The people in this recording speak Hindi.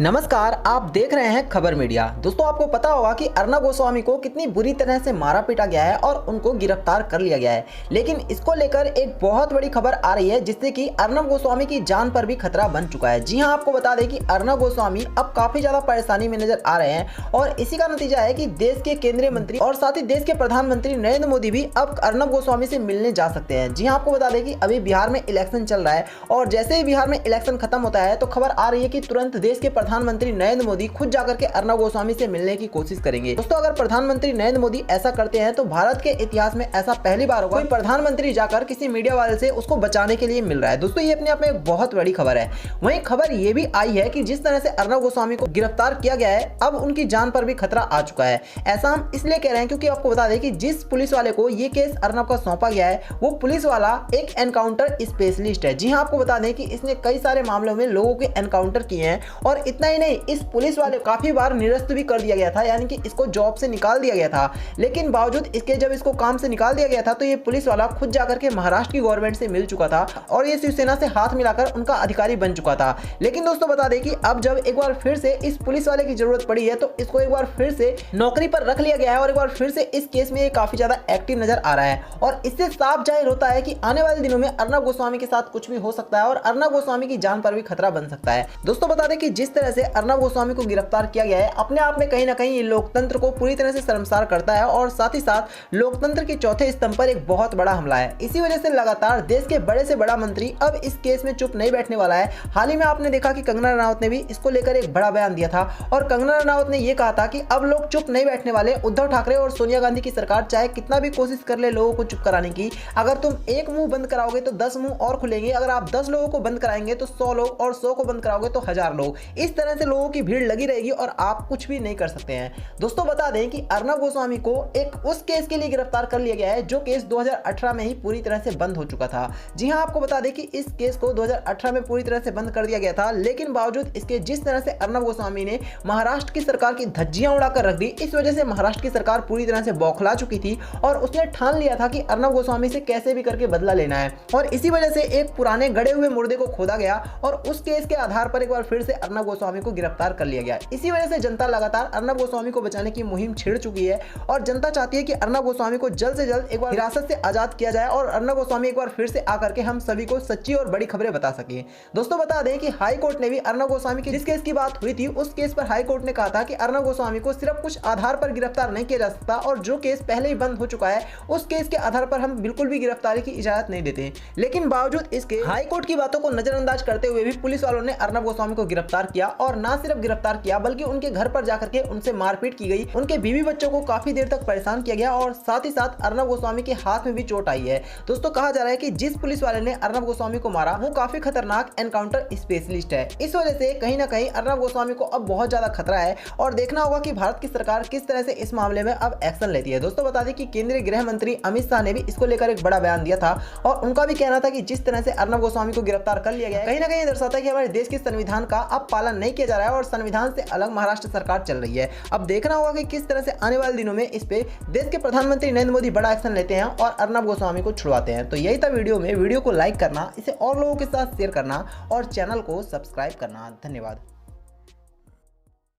नमस्कार, आप देख रहे हैं खबर मीडिया। दोस्तों, आपको पता होगा कि अर्नब गोस्वामी को कितनी बुरी तरह से मारा पीटा गया है और उनको गिरफ्तार कर लिया गया है। लेकिन इसको लेकर एक बहुत बड़ी खबर आ रही है जिससे कि अर्नब गोस्वामी की जान पर भी खतरा बन चुका है। जी हां, आपको बता दें कि अर्नब गोस्वामी अब काफी ज्यादा परेशानी में नजर आ रहे हैं और इसी का नतीजा है कि देश के केंद्रीय मंत्री और साथ ही देश के प्रधानमंत्री नरेंद्र मोदी भी अब अर्नब गोस्वामी से मिलने जा सकते हैं। जी हां, आपको बता दें कि अभी बिहार में इलेक्शन चल रहा है और जैसे ही बिहार में इलेक्शन खत्म होता है तो खबर आ रही है कि तुरंत देश के प्रधानमंत्री नरेंद्र मोदी खुद जाकर के अर्नब गोस्वामी से मिलने की कोशिश करेंगे। दोस्तों, अगर प्रधानमंत्री नरेंद्र मोदी ऐसा करते हैं तो भारत के इतिहास में ऐसा पहली बार होगा कोई प्रधानमंत्री जाकर किसी मीडिया वाले से उसको बचाने के लिए मिल रहा है। दोस्तों, ये अपने आप में एक बहुत बड़ी खबर है। वहीं खबर ये भी आई है कि जिस तरह से अर्नब गोस्वामी को गिरफ्तार किया गया है, अब उनकी जान पर भी खतरा आ चुका है। ऐसा हम इसलिए कह रहे हैं क्योंकि आपको बता दें कि जिस पुलिस वाले को ये केस अर्नब का सौंपा गया है वो पुलिस वाला एक एनकाउंटर स्पेशलिस्ट है। जी हाँ, आपको बता दें कि इसने कई सारे मामलों में लोगों के एनकाउंटर किए हैं और इतना ही नहीं, इस पुलिस वाले काफी बार निरस्त भी कर दिया गया था, यानी कि इसको जॉब से निकाल दिया गया था। लेकिन बावजूद इसके जब इसको काम से निकाल दिया गया था तो ये पुलिस वाला खुद जाकर के महाराष्ट्र की गवर्नमेंट से मिल चुका था और ये शिवसेना से हाथ मिलाकर उनका अधिकारी बन चुका था। लेकिन दोस्तों, बता दें कि अब जब एक बार फिर से इस पुलिस वाले की जरूरत पड़ी है तो इसको एक बार फिर से नौकरी पर रख लिया गया है और एक बार फिर से इस केस में ये काफी ज्यादा एक्टिव नजर आ रहा है और इससे साफ जाहिर होता है कि आने वाले दिनों में अर्नब गोस्वामी के साथ कुछ भी हो सकता है और अर्नब गोस्वामी की जान पर भी खतरा बन सकता है। दोस्तों, बता दें कि जिस तरह से अर्नब गोस्वामी को गिरफ्तार किया गया है अपने आप में कहीं ना कहीं ये लोकतंत्र को पूरी तरह से शर्मसार करता है और साथ ही साथ लोकतंत्र के चौथे स्तंभ पर एक बहुत बड़ा हमला है। इसी वजह से लगातार देश के बड़े से बड़ा मंत्री अब इस केस में चुप नहीं बैठने वाला है। हाल ही में आपने देखा कि कंगना रनौत ने भी इसको लेकर एक बड़ा बयान दिया था और कंगना रनौत ने यह कहा था कि अब लोग चुप नहीं बैठने वाले। उद्धव ठाकरे और सोनिया गांधी की सरकार चाहे कितना भी कोशिश कर ले लोगों को चुप कराने की, अगर तुम एक मुंह बंद कराओगे तो 10 मुंह और खुलेंगे। अगर आप 10 लोगों को बंद कराएंगे तो 100 लोग और 100 को बंद कराओगे तो 1000 लोग। इस तरह से लोगों की भीड़ लगी रहेगी और आप कुछ भी नहीं कर सकते हैं। दोस्तों, बता दें कि अर्नब गोस्वामी को एक उस केस के लिए गिरफ्तार कर लिया गया है जो केस 2018 में ही पूरी तरह से बंद हो चुका था। जी हां, आपको बता दें कि इस केस को 2018 में पूरी तरह से बंद कर दिया गया था, लेकिन बावजूद इसके जिस तरह से अर्नब गोस्वामी ने महाराष्ट्र की सरकार की धज्जियां उड़ाकर रख दी, इस वजह से महाराष्ट्र की सरकार पूरी तरह से बौखला चुकी थी और उसने ठान लिया था कि अर्नब गोस्वामी से कैसे भी करके बदला लेना है और इसी वजह से एक पुराने गड़े हुए मुर्दे को खोदा गया और उस केस के आधार पर एक बार फिर से अर्नब गोस्वामी को गिरफ्तार कर लिया गया। इसी वजह से जनता लगातार अर्नब गोस्वामी को बचाने की मुहिम छिड़ चुकी है और जनता चाहती है कि अर्नब गोस्वामी को जल्द से जल्द एक बार हिरासत से आजाद किया जाए और अर्नब गोस्वामी एक बार फिर से आकर के हम सभी को सच्ची और बड़ी खबरें बता सके। दोस्तों, बता दें कि हाई कोर्ट ने भी अर्नब गोस्वामी की जिस केस की बात हुई थी उस केस पर हाई कोर्ट ने कहा था कि अर्नब गोस्वामी को सिर्फ कुछ आधार पर गिरफ्तार नहीं किया जा सकता और जो केस पहले ही बंद हो चुका है उस केस के आधार पर हम बिल्कुल भी गिरफ्तारी की इजाजत नहीं देते। लेकिन बावजूद इसके हाई कोर्ट की बातों को नजरअंदाज करते हुए भी पुलिस वालों ने अर्नब गोस्वामी को गिरफ्तार किया और ना सिर्फ गिरफ्तार किया बल्कि उनके घर पर जाकर के उनसे मारपीट की गई, उनके बीवी बच्चों को काफी देर तक परेशान किया गया और साथ ही साथ अर्नब गोस्वामी के हाथ में भी चोट आई है। दोस्तों, कहा जा रहा है कि जिस पुलिस वाले ने अर्नब गोस्वामी को मारा वो काफी खतरनाक एनकाउंटर स्पेशलिस्ट है। इस वजह से कहीं ना कहीं अर्नब गोस्वामी को अब बहुत ज्यादा खतरा है और देखना होगा कि भारत की सरकार किस तरह से इस मामले में अब एक्शन लेती है। दोस्तों, बता दें कि केंद्रीय गृह मंत्री अमित शाह ने भी इसको लेकर एक बड़ा बयान दिया था और उनका भी कहना था कि जिस तरह से अर्नब गोस्वामी को गिरफ्तार कर लिया गया कहीं ना कहीं दर्शाता है कि हमारे देश के संविधान का अब पालन नहीं किया जा रहा है और संविधान से अलग महाराष्ट्र सरकार चल रही है। अब देखना होगा कि किस तरह से आने वाले दिनों में इस पे देश के प्रधानमंत्री नरेंद्र मोदी बड़ा एक्शन लेते हैं और अर्नब गोस्वामी को छुड़वाते हैं। तो यही था वीडियो को लाइक करना, इसे और लोगों के साथ शेयर करना और चैनल को सब्सक्राइब करना। धन्यवाद।